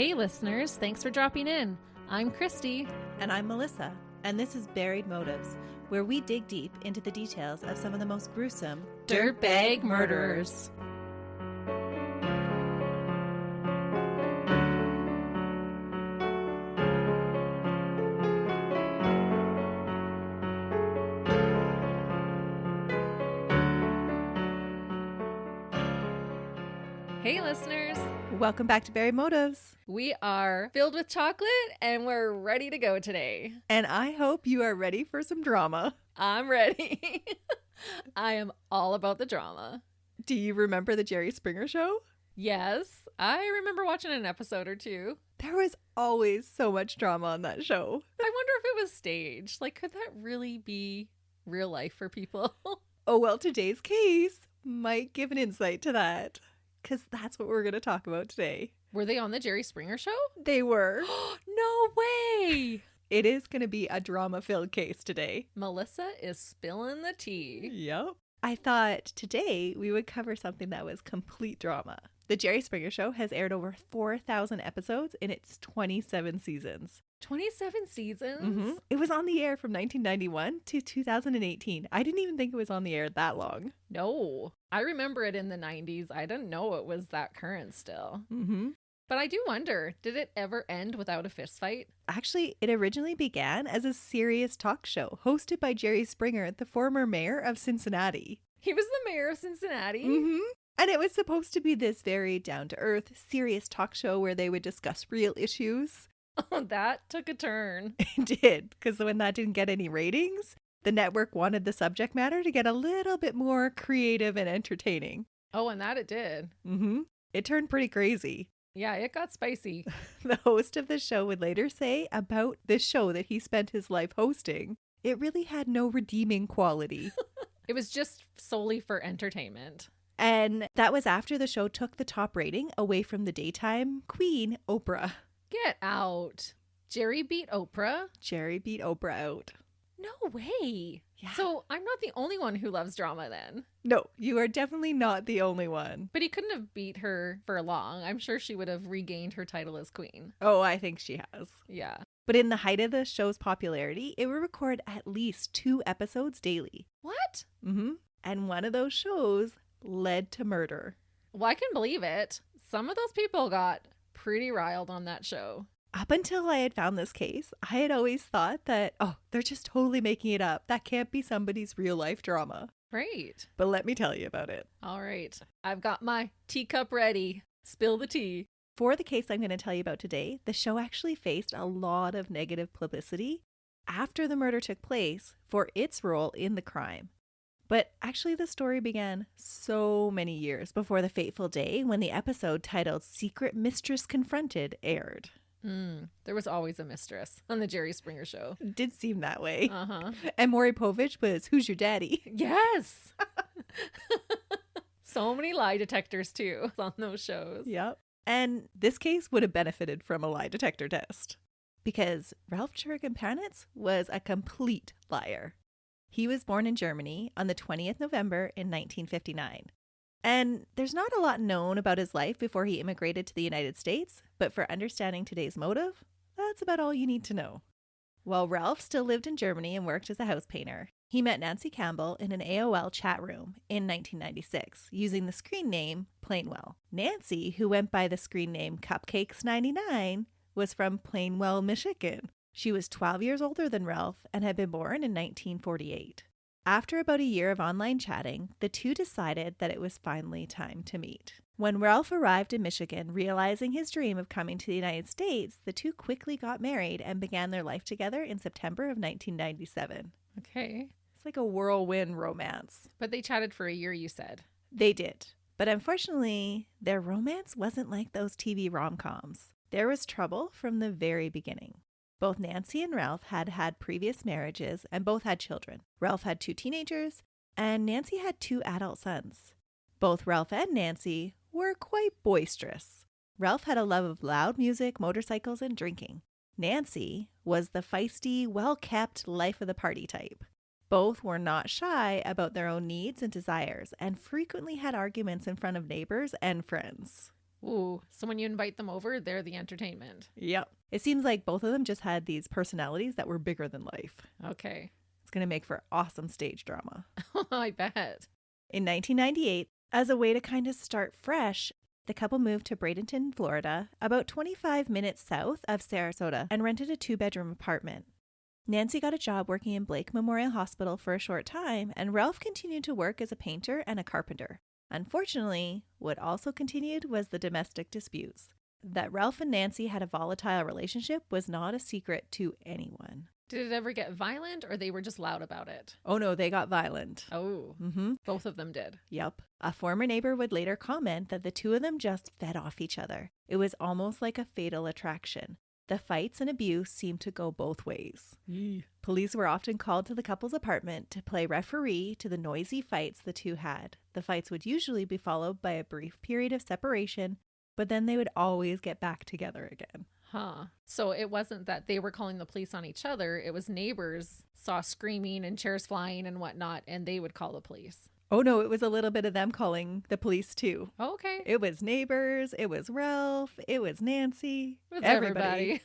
Hey listeners, thanks for dropping in. I'm Christie. And I'm Melissa, and this is Buried Motives, where we dig deep into the details of some of the most gruesome Dirtbag murderers. Hey listeners, Welcome back to Buried Motives. we are filled with chocolate and we're ready to go today. And I hope you are ready for some drama. I'm ready. I am all about the drama. Do you remember the Jerry Springer show? Yes, I remember watching an episode or two. There was always so much drama on that show. I wonder if it was staged. Like, could that really be real life for people? Oh, well, today's case might give an insight to that, because that's what we're going to talk about today. Were they on the Jerry Springer show? They were. No way! It is going to be a drama-filled case today. Melissa is spilling the tea. Yep. I thought today we would cover something that was complete drama. The Jerry Springer Show has aired over 4,000 episodes in its 27 seasons. 27 seasons? It was on the air from 1991 to 2018. I didn't even think it was on the air that long. No. I remember it in the 90s. I didn't know it was that current still. But I do wonder, did it ever end without a fist fight? Actually, it originally began as a serious talk show hosted by Jerry Springer, the former mayor of Cincinnati. He was the mayor of Cincinnati? And it was supposed to be this very down-to-earth, serious talk show where they would discuss real issues. Oh, that took a turn. It did, because when that didn't get any ratings, the network wanted the subject matter to get a little bit more creative and entertaining. Oh, and that it did. It turned pretty crazy. Yeah, it got spicy. The host of the show would later say about this show that he spent his life hosting, it really had no redeeming quality. It was just solely for entertainment. And that was after the show took the top rating away from the daytime queen, Oprah. Get out. Jerry beat Oprah? Jerry beat Oprah out. No way. Yeah. So I'm not the only one who loves drama then. No, you are definitely not the only one. But he couldn't have beat her for long. I'm sure she would have regained her title as queen. Oh, I think she has. Yeah. But in the height of the show's popularity, it would record at least 2 episodes daily. What? And one of those shows led to murder. Well, I can believe it. Some of those people got pretty riled on that show. Up until I had found this case, I had always thought that, oh, they're just totally making it up. That can't be somebody's real life drama. Right. But let me tell you about it. All right. I've got my teacup ready. Spill the tea. For the case I'm going to tell you about today, the show actually faced a lot of negative publicity after the murder took place for its role in the crime. But actually, the story began so many years before the fateful day when the episode titled Secret Mistress Confronted aired. There was always a mistress on the Jerry Springer show. It did seem that way. Uh-huh. And Maury Povich was Who's Your Daddy? Yes. So many lie detectors too on those shows. Yep. And this case would have benefited from a lie detector test because Ralf Panitz was a complete liar. He was born in Germany on the 20th November in 1959. And there's not a lot known about his life before he immigrated to the United States, but for understanding today's motive, that's about all you need to know. While Ralph still lived in Germany and worked as a house painter, he met Nancy Campbell in an AOL chat room in 1996 using the screen name Plainwell. Nancy, who went by the screen name Cupcakes99, was from Plainwell, Michigan. She was 12 years older than Ralph and had been born in 1948. After about a year of online chatting, the two decided that it was finally time to meet. When Ralph arrived in Michigan, realizing his dream of coming to the United States, the two quickly got married and began their life together in September of 1997. Okay. It's like a whirlwind romance. But they chatted for a year, you said. They did. But unfortunately, their romance wasn't like those TV rom-coms. There was trouble from the very beginning. Both Nancy and Ralph had had previous marriages and both had children. Ralph had 2 teenagers and Nancy had 2 adult sons. Both Ralph and Nancy were quite boisterous. Ralph had a love of loud music, motorcycles, and drinking. Nancy was the feisty, well-kept, life-of-the-party type. Both were not shy about their own needs and desires and frequently had arguments in front of neighbors and friends. Ooh, so when you invite them over, they're the entertainment. Yep. It seems like both of them just had these personalities that were bigger than life. Okay. It's going to make for awesome stage drama. I bet. In 1998, as a way to kind of start fresh, the couple moved to Bradenton, Florida, about 25 minutes south of Sarasota, and rented a 2-bedroom apartment. Nancy got a job working in Blake Memorial Hospital for a short time, and Ralph continued to work as a painter and a carpenter. Unfortunately, what also continued was the domestic disputes. That Ralph and Nancy had a volatile relationship was not a secret to anyone. Did it ever get violent, or they were just loud about it? Oh no, they got violent. Oh, Both of them did. Yep. A former neighbor would later comment that the two of them just fed off each other. It was almost like a fatal attraction. The fights and abuse seemed to go both ways. Police were often called to the couple's apartment to play referee to the noisy fights the two had. The fights would usually be followed by a brief period of separation, but then they would always get back together again. Huh. So it wasn't that they were calling the police on each other. It was neighbors saw screaming and chairs flying and whatnot, and they would call the police. Oh no, it was a little bit of them calling the police too. Oh, okay. It was neighbors, it was Ralph, it was Nancy. It was everybody.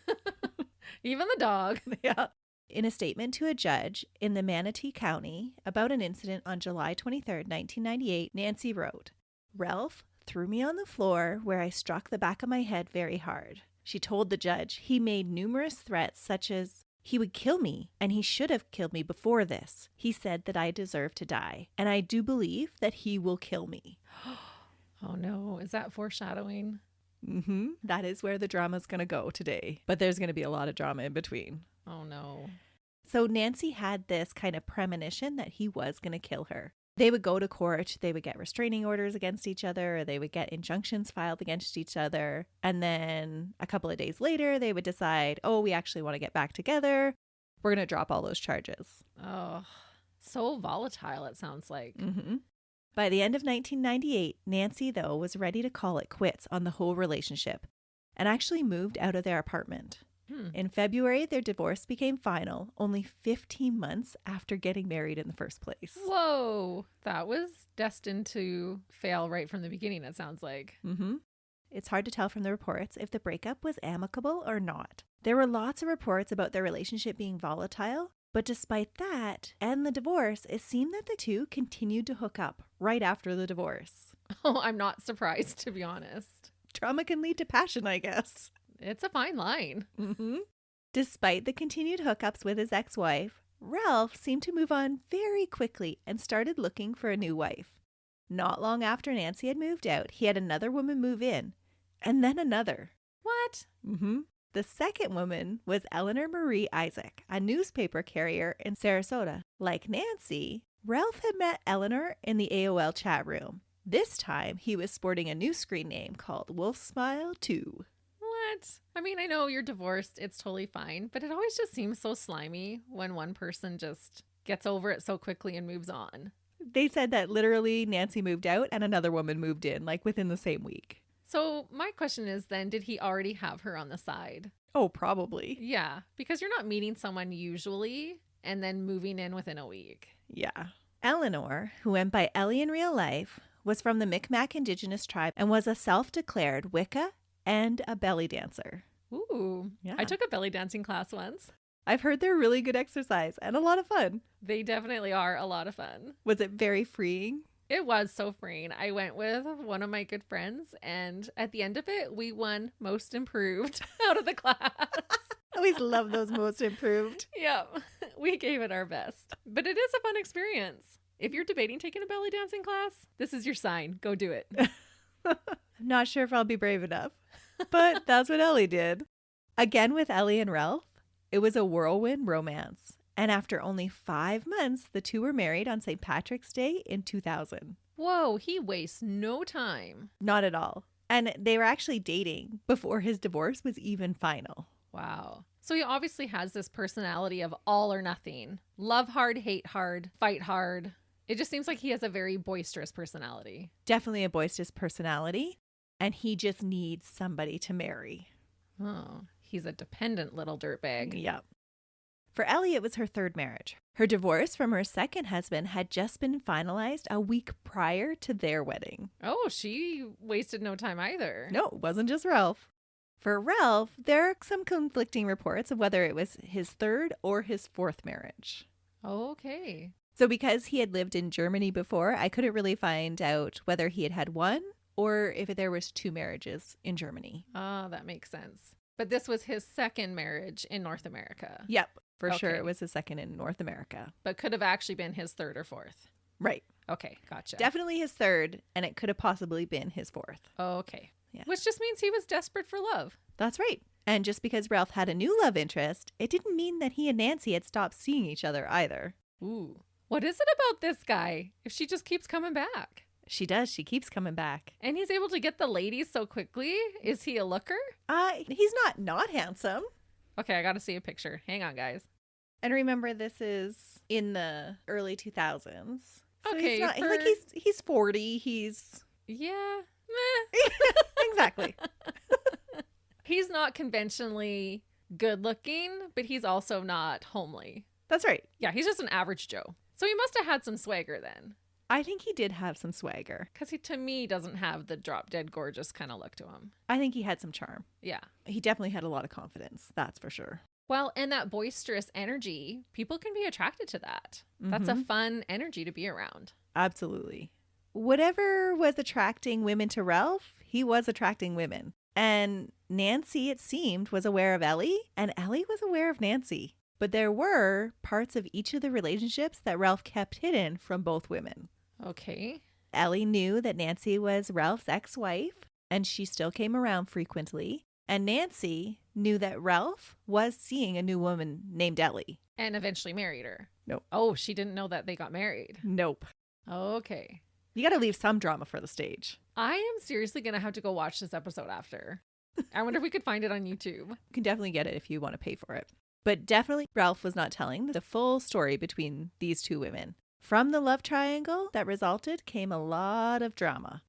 Even the dog. Yeah. In a statement to a judge in the Manatee County about an incident on July 23rd, 1998, Nancy wrote, "Ralph threw me on the floor where I struck the back of my head very hard." She told the judge he made numerous threats such as, "He would kill me, and he should have killed me before this. He said that I deserve to die, and I do believe that he will kill me." Oh no, is that foreshadowing? That is where the drama's going to go today. But there's going to be a lot of drama in between. Oh no. So Nancy had this kind of premonition that he was going to kill her. They would go to court, they would get restraining orders against each other, or they would get injunctions filed against each other. And then a couple of days later, they would decide, oh, we actually want to get back together. We're going to drop all those charges. Oh, so volatile, it sounds like. By the end of 1998, Nancy, though, was ready to call it quits on the whole relationship and actually moved out of their apartment. In February, their divorce became final, only 15 months after getting married in the first place. Whoa, that was destined to fail right from the beginning, it sounds like. It's hard to tell from the reports if the breakup was amicable or not. There were lots of reports about their relationship being volatile, but despite that and the divorce, it seemed that the two continued to hook up right after the divorce. Oh, I'm not surprised, to be honest. Drama can lead to passion, I guess. It's a fine line. Despite the continued hookups with his ex-wife, Ralph seemed to move on very quickly and started looking for a new wife. Not long after Nancy had moved out, he had another woman move in, and then another. What? The second woman was Eleanor Marie Isaac, a newspaper carrier in Sarasota. Like Nancy, Ralph had met Eleanor in the AOL chat room. This time, he was sporting a new screen name called Wolf Smile 2. What? I mean, I know you're divorced. It's totally fine. But it always just seems so slimy when one person just gets over it so quickly and moves on. They said that literally Nancy moved out and another woman moved in, like within the same week. So my question is then, did he already have her on the side? Oh, probably. Yeah, because you're not meeting someone usually and then moving in within a week. Yeah. Eleanor, who went by Ellie in real life, was from the Mi'kmaq Indigenous tribe and was a self-declared Wicca and a belly dancer. Ooh, yeah. I took a belly dancing class once. I've heard they're really good exercise and a lot of fun. They definitely are a lot of fun. Was it very freeing? It was so freeing. I went with one of my good friends, and at the end of it, we won most improved out of the class. I always love those most improved. Yep, we gave it our best. But it is a fun experience. If you're debating taking a belly dancing class, this is your sign. Go do it. I'm not sure if I'll be brave enough, but that's what Ellie did. Again with Ellie and Ralph, it was a whirlwind romance. And after only 5 months, the two were married on St. Patrick's Day in 2000. Whoa, he wastes no time. Not at all. And they were actually dating before his divorce was even final. Wow. So he obviously has this personality of all or nothing. Love hard, hate hard, fight hard. It just seems like he has a very boisterous personality. Definitely a boisterous personality. And he just needs somebody to marry. Oh, he's a dependent little dirtbag. Yep. For Ellie, it was her third marriage. Her divorce from her second husband had just been finalized a week prior to their wedding. Oh, she wasted no time either. No, it wasn't just Ralph. For Ralph, there are some conflicting reports of whether it was his third or his fourth marriage. Okay. So because he had lived in Germany before, I couldn't really find out whether he had had one or if there was two marriages in Germany. Ah, that makes sense. But this was his second marriage in North America. Yep, for sure Okay. it was his second in North America. But could have actually been his third or fourth. Right. Okay, gotcha. Definitely his third, and it could have possibly been his fourth. Okay. Yeah. Which just means he was desperate for love. That's right. And just because Ralph had a new love interest, it didn't mean that he and Nancy had stopped seeing each other either. Ooh. What is it about this guy if she just keeps coming back? She does. She keeps coming back. And he's able to get the ladies so quickly? Is he a looker? He's not handsome. Okay, I gotta see a picture. Hang on, guys. And remember, this is in the early 2000s. So Okay, he's not, for- like he's 40. He's Yeah. Meh. exactly. He's not conventionally good looking, but he's also not homely. That's right. Yeah, he's just an average Joe. So he must have had some swagger then. I think he did have some swagger. Because he, to me, doesn't have the drop dead gorgeous kind of look to him. I think he had some charm. Yeah. He definitely had a lot of confidence. That's for sure. Well, and that boisterous energy, people can be attracted to that. That's a fun energy to be around. Absolutely. Whatever was attracting women to Ralph, he was attracting women. And Nancy, it seemed, was aware of Ellie, and Ellie was aware of Nancy. But there were parts of each of the relationships that Ralph kept hidden from both women. Okay. Ellie knew that Nancy was Ralph's ex-wife, and she still came around frequently. And Nancy knew that Ralph was seeing a new woman named Ellie. And eventually married her. Nope. Oh, she didn't know that they got married. Nope. Okay. You got to leave some drama for the stage. I am seriously going to have to go watch this episode after. I wonder if we could find it on YouTube. You can definitely get it if you want to pay for it. But definitely Ralph was not telling the full story between these two women. From the love triangle that resulted came a lot of drama.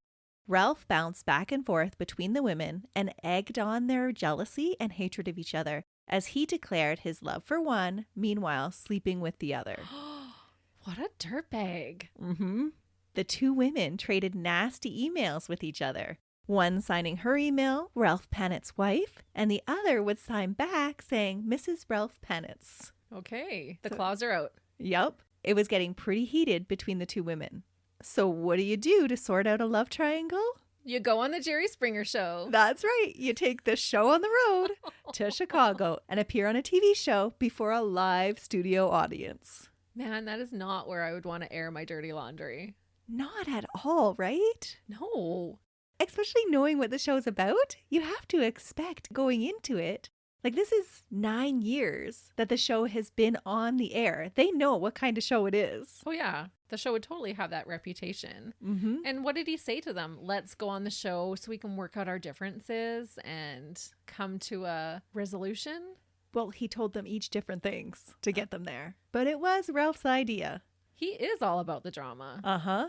Ralph bounced back and forth between the women and egged on their jealousy and hatred of each other as he declared his love for one, meanwhile sleeping with the other. What a dirtbag. Mm-hmm. The two women traded nasty emails with each other. One signing her email, Ralf Panitz's wife, and the other would sign back saying, Mrs. Ralf Panitz. Okay. The claws are out. Yup. It was getting pretty heated between the two women. So what do you do to sort out a love triangle? You go on the Jerry Springer show. That's right. You take the show on the road to Chicago and appear on a TV show before a live studio audience. Man, that is not where I would want to air my dirty laundry. Not at all, right? No. Especially knowing what the show's about, you have to expect going into it. Like, this is 9 years that the show has been on the air. They know what kind of show it is. Oh, yeah. The show would totally have that reputation. Mm-hmm. And what did he say to them? Let's go on the show so we can work out our differences and come to a resolution? Well, he told them each different things to get them there. But it was Ralph's idea. He is all about the drama. Uh-huh.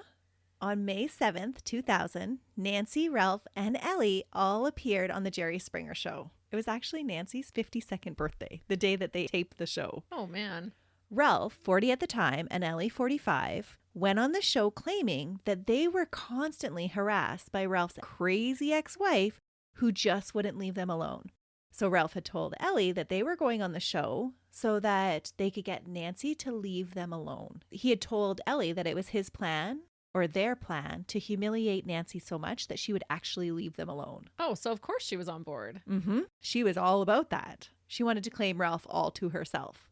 On May 7th, 2000, Nancy, Ralph, and Ellie all appeared on the Jerry Springer Show. It was actually Nancy's 52nd birthday, the day that they taped the show. Oh, man. Ralph, 40 at the time, and Ellie, 45, went on the show claiming that they were constantly harassed by Ralph's crazy ex-wife who just wouldn't leave them alone. So Ralph had told Ellie that they were going on the show so that they could get Nancy to leave them alone. He had told Ellie that it was his plan, or their plan, to humiliate Nancy so much that she would actually leave them alone. Oh, so of course she was on board. Mm-hmm. She was all about that. She wanted to claim Ralph all to herself.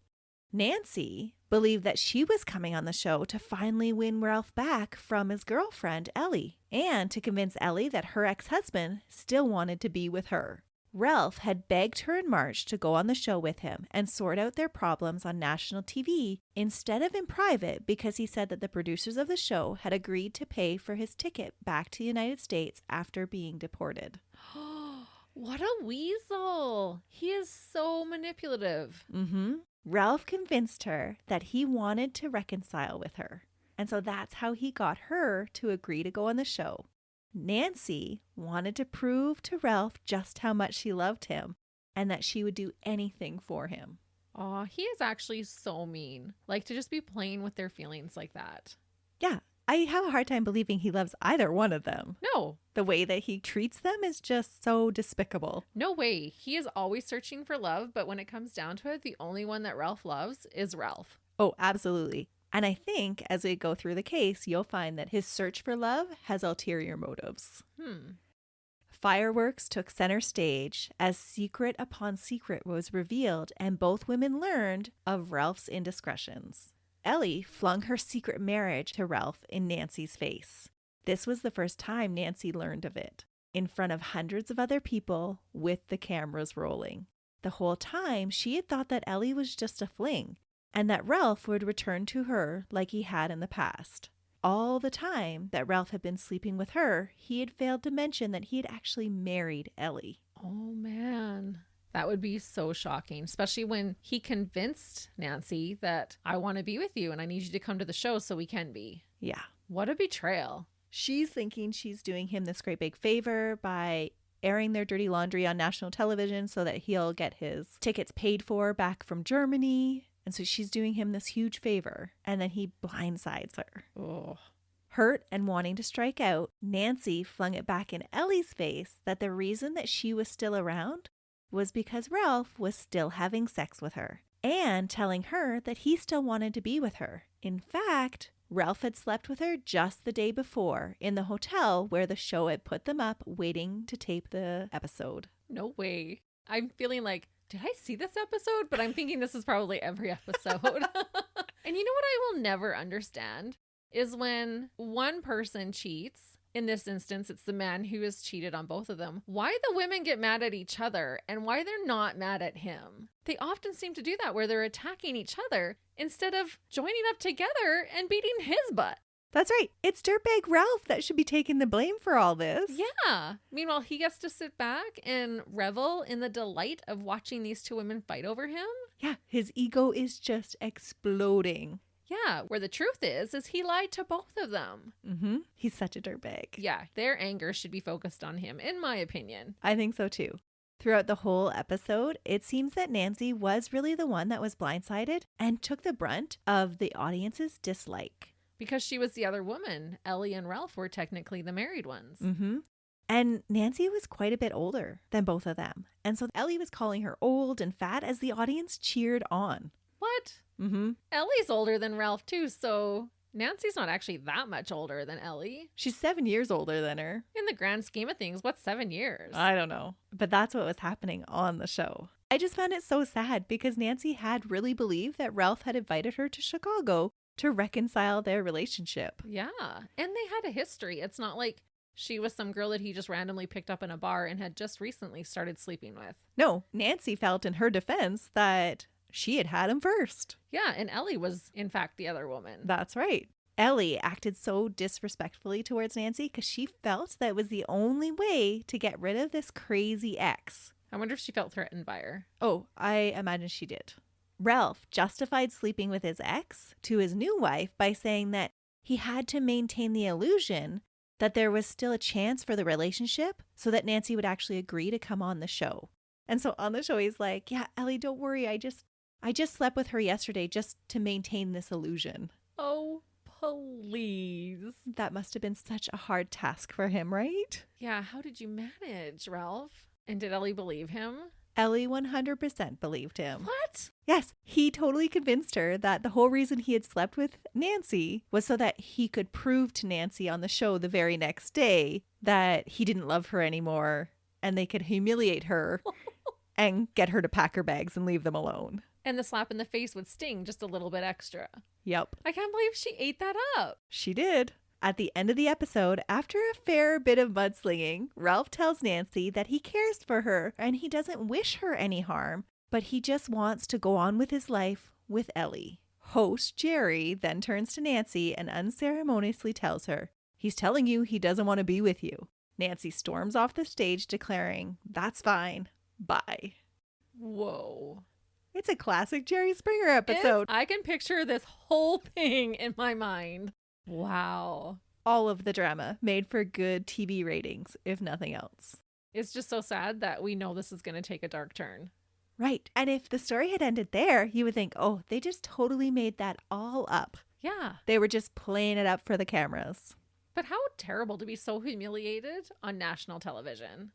Nancy believed that she was coming on the show to finally win Ralph back from his girlfriend, Ellie, and to convince Ellie that her ex-husband still wanted to be with her. Ralph had begged her in March to go on the show with him and sort out their problems on national TV instead of in private because he said that the producers of the show had agreed to pay for his ticket back to the United States after being deported. What a weasel. He is so manipulative. Mm-hmm. Ralph convinced her that he wanted to reconcile with her. And so that's how he got her to agree to go on the show. Nancy wanted to prove to Ralph just how much she loved him and that she would do anything for him. Oh, he is actually so mean. Like, to just be playing with their feelings like that. Yeah, I have a hard time believing he loves either one of them. No. The way that he treats them is just so despicable. No way. He is always searching for love, but when it comes down to it, the only one that Ralph loves is Ralph. Oh, absolutely. And I think as we go through the case, you'll find that his search for love has ulterior motives. Fireworks took center stage as secret upon secret was revealed, and both women learned of Ralph's indiscretions. Ellie flung her secret marriage to Ralph in Nancy's face. This was the first time Nancy learned of it, in front of hundreds of other people with the cameras rolling. The whole time, she had thought that Ellie was just a fling, and that Ralph would return to her like he had in the past. All the time that Ralph had been sleeping with her, he had failed to mention that he had actually married Ellie. Oh, man. That would be so shocking, especially when he convinced Nancy that I want to be with you and I need you to come to the show so we can be. Yeah. What a betrayal. She's thinking she's doing him this great big favor by airing their dirty laundry on national television so that he'll get his tickets paid for back from Germany. And so she's doing him this huge favor, and then he blindsides her. Oh. Hurt and wanting to strike out, Nancy flung it back in Ellie's face that the reason that she was still around was because Ralph was still having sex with her and telling her that he still wanted to be with her. In fact, Ralph had slept with her just the day before in the hotel where the show had put them up waiting to tape the episode. No way. I'm feeling like, did I see this episode? But I'm thinking this is probably every episode. And you know what I will never understand is when one person cheats. In this instance, it's the man who has cheated on both of them. Why the women get mad at each other and why they're not mad at him. They often seem to do that where they're attacking each other instead of joining up together and beating his butt. That's right. It's dirtbag Ralph that should be taking the blame for all this. Yeah. Meanwhile, he gets to sit back and revel in the delight of watching these two women fight over him. Yeah, his ego is just exploding. Yeah, where the truth is he lied to both of them. Mm-hmm. He's such a dirtbag. Yeah, their anger should be focused on him, in my opinion. I think so too. Throughout the whole episode, it seems that Nancy was really the one that was blindsided and took the brunt of the audience's dislike. Because she was the other woman. Ellie and Ralph were technically the married ones. Mm-hmm. And Nancy was quite a bit older than both of them. And so Ellie was calling her old and fat as the audience cheered on. What? Mm-hmm. Ellie's older than Ralph too, so Nancy's not actually that much older than Ellie. She's 7 years older than her. In the grand scheme of things, what's 7 years? I don't know. But that's what was happening on the show. I just found it so sad because Nancy had really believed that Ralph had invited her to Chicago to reconcile their relationship. Yeah. And they had a history. It's not like she was some girl that he just randomly picked up in a bar and had just recently started sleeping with. No, Nancy felt in her defense that she had had him first. Yeah, and Ellie was, in fact, the other woman. That's right. Ellie acted so disrespectfully towards Nancy because she felt that was the only way to get rid of this crazy ex. I wonder if she felt threatened by her. Oh, I imagine she did. Ralph justified sleeping with his ex to his new wife by saying that he had to maintain the illusion that there was still a chance for the relationship so that Nancy would actually agree to come on the show. And so on the show, he's like, yeah, Ellie, don't worry. I just slept with her yesterday just to maintain this illusion. Oh, please. That must have been such a hard task for him, right? Yeah, how did you manage, Ralph? And did Ellie believe him? Ellie 100% believed him. What? Yes, he totally convinced her that the whole reason he had slept with Nancy was so that he could prove to Nancy on the show the very next day that he didn't love her anymore and they could humiliate her and get her to pack her bags and leave them alone. And the slap in the face would sting just a little bit extra. Yep. I can't believe she ate that up. She did. At the end of the episode, after a fair bit of mudslinging, Ralph tells Nancy that he cares for her and he doesn't wish her any harm, but he just wants to go on with his life with Ellie. Host Jerry then turns to Nancy and unceremoniously tells her, "He's telling you he doesn't want to be with you." Nancy storms off the stage declaring, "That's fine. Bye." Whoa. It's a classic Jerry Springer episode. I can picture this whole thing in my mind. Wow. All of the drama made for good TV ratings, if nothing else. It's just so sad that we know this is going to take a dark turn. Right. And if the story had ended there, you would think, oh, they just totally made that all up. Yeah. They were just playing it up for the cameras. But how terrible to be so humiliated on national television.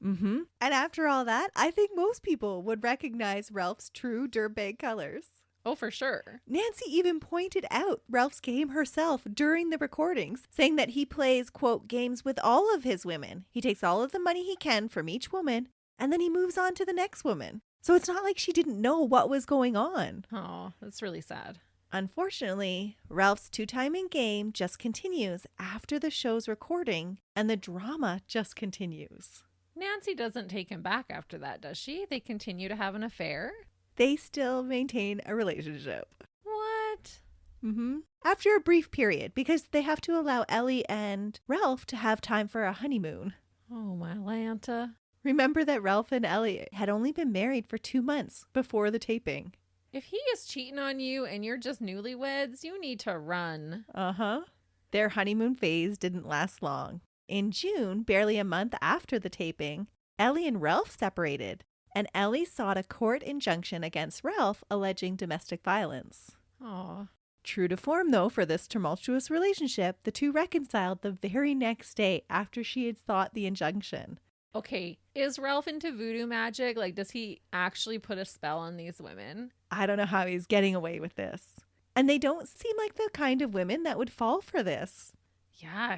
Mm-hmm. And after all that, I think most people would recognize Ralph's true dirtbag colors. Oh, for sure. Nancy even pointed out Ralph's game herself during the recordings, saying that he plays, quote, games with all of his women. He takes all of the money he can from each woman, and then he moves on to the next woman. So it's not like she didn't know what was going on. Oh, that's really sad. Unfortunately, Ralph's two-timing game just continues after the show's recording, and the drama just continues. Nancy doesn't take him back after that, does she? They continue to have an affair? They still maintain a relationship. What? Mm-hmm. After a brief period, because they have to allow Ellie and Ralph to have time for a honeymoon. Oh, my Lanta. Remember that Ralph and Ellie had only been married for 2 months before the taping. If he is cheating on you and you're just newlyweds, you need to run. Uh-huh. Their honeymoon phase didn't last long. In June, barely a month after the taping, Ellie and Ralph separated, and Ellie sought a court injunction against Ralph alleging domestic violence. Aw. True to form, though, for this tumultuous relationship, the two reconciled the very next day after she had sought the injunction. Okay, is Ralph into voodoo magic? Like, does he actually put a spell on these women? I don't know how he's getting away with this. And they don't seem like the kind of women that would fall for this. Yeah,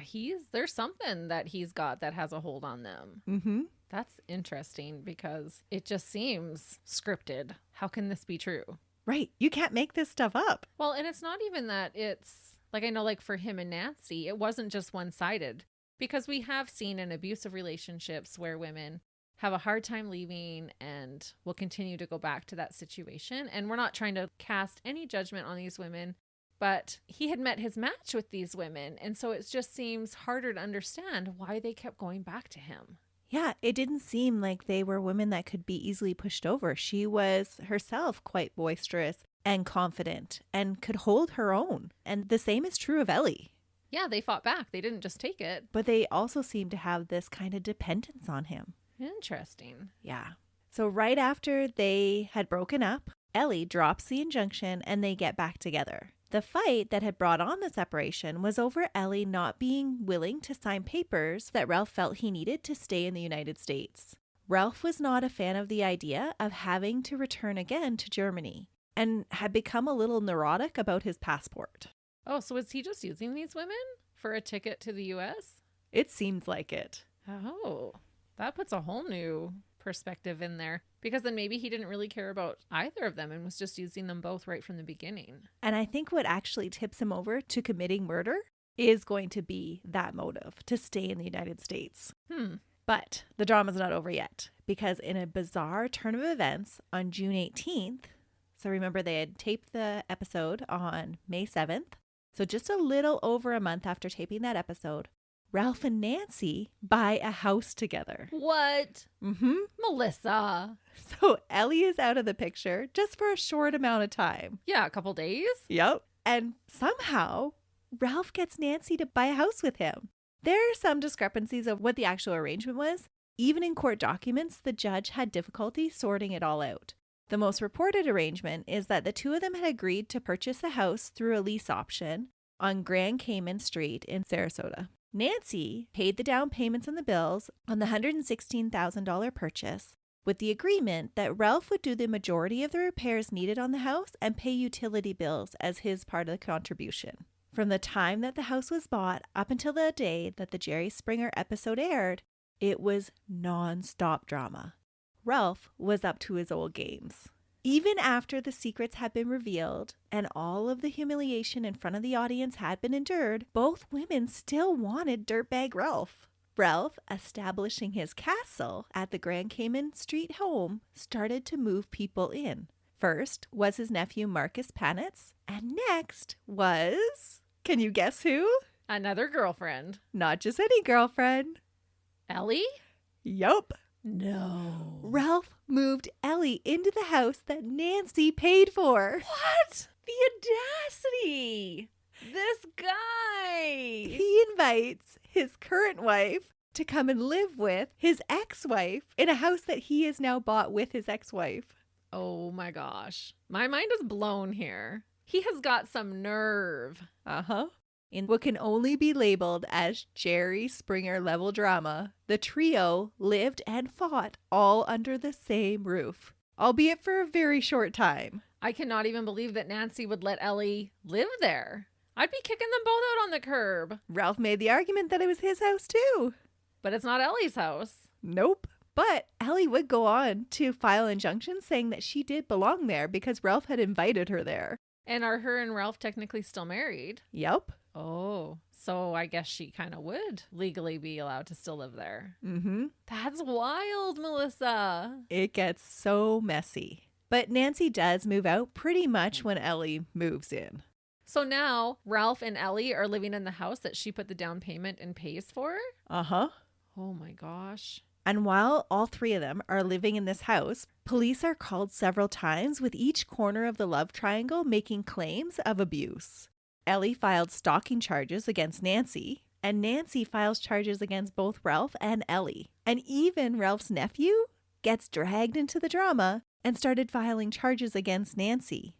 there's something that he's got that has a hold on them. Mm-hmm. That's interesting because it just seems scripted. How can this be true? Right. You can't make this stuff up. Well, and it's not even that it's, like, I know, like, for him and Nancy, it wasn't just one-sided. Because we have seen in abusive relationships where women have a hard time leaving and will continue to go back to that situation. And we're not trying to cast any judgment on these women, but he had met his match with these women. And so it just seems harder to understand why they kept going back to him. Yeah, it didn't seem like they were women that could be easily pushed over. She was herself quite boisterous and confident and could hold her own. And the same is true of Ellie. Yeah, they fought back. They didn't just take it. But they also seem to have this kind of dependence on him. Interesting. Yeah. So right after they had broken up, Ellie drops the injunction and they get back together. The fight that had brought on the separation was over Ellie not being willing to sign papers that Ralph felt he needed to stay in the United States. Ralph was not a fan of the idea of having to return again to Germany and had become a little neurotic about his passport. Oh, so is he just using these women for a ticket to the U.S.? It seems like it. Oh, that puts a whole new perspective in there. Because then maybe he didn't really care about either of them and was just using them both right from the beginning. And I think what actually tips him over to committing murder is going to be that motive, to stay in the United States. But the drama's not over yet, because in a bizarre turn of events on June 18th, so remember they had taped the episode on May 7th, so just a little over a month after taping that episode, Ralph and Nancy buy a house together. What? Mm-hmm. Melissa. So Ellie is out of the picture just for a short amount of time. Yeah, a couple days. Yep. And somehow Ralph gets Nancy to buy a house with him. There are some discrepancies of what the actual arrangement was. Even in court documents, the judge had difficulty sorting it all out. The most reported arrangement is that the two of them had agreed to purchase the house through a lease option on Grand Cayman Street in Sarasota. Nancy paid the down payments on the bills on the $116,000 purchase with the agreement that Ralph would do the majority of the repairs needed on the house and pay utility bills as his part of the contribution. From the time that the house was bought up until the day that the Jerry Springer episode aired, it was non-stop drama. Ralph was up to his old games. Even after the secrets had been revealed and all of the humiliation in front of the audience had been endured, both women still wanted dirtbag Ralph. Ralph, establishing his castle at the Grand Cayman Street home, started to move people in. First was his nephew Marcus Panitz, and next was... Can you guess who? Another girlfriend. Not just any girlfriend. Ellie? Yup. No. Ralph moved Ellie into the house that Nancy paid for. What? The audacity. This guy. He invites his current wife to come and live with his ex-wife in a house that he has now bought with his ex-wife. Oh my gosh. My mind is blown here. He has got some nerve. In what can only be labeled as Jerry Springer level drama, the trio lived and fought all under the same roof, albeit for a very short time. I cannot even believe that Nancy would let Ellie live there. I'd be kicking them both out on the curb. Ralph made the argument that it was his house too. But it's not Ellie's house. Nope. But Ellie would go on to file injunctions saying that she did belong there because Ralph had invited her there. And are her and Ralph technically still married? Yep. Oh, so I guess she kind of would legally be allowed to still live there. Mm-hmm. That's wild, Melissa. It gets so messy. But Nancy does move out pretty much when Ellie moves in. So now Ralph and Ellie are living in the house that she put the down payment and pays for? Uh-huh. Oh my gosh. And while all three of them are living in this house, police are called several times with each corner of the love triangle making claims of abuse. Ellie filed stalking charges against Nancy, and Nancy files charges against both Ralph and Ellie. And even Ralph's nephew gets dragged into the drama and started filing charges against Nancy.